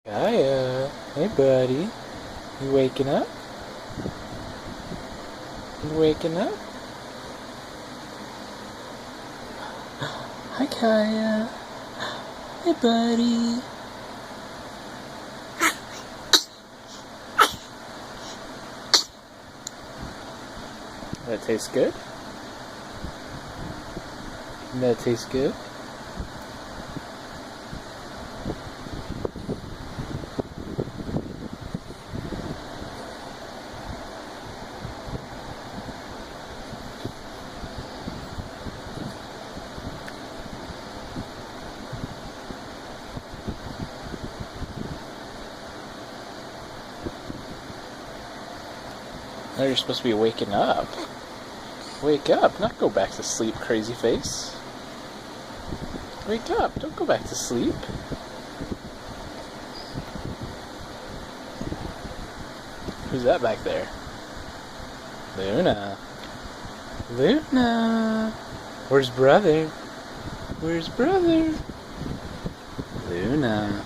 Kaya, hey buddy, you waking up? You waking up? Hi Kaya, hey buddy. That tastes good? That tastes good? No, you're supposed to be waking up. Wake up, not go back to sleep, crazy face. Wake up, don't go back to sleep. Who's that back there? Luna. Luna. Where's brother? Where's brother? Luna.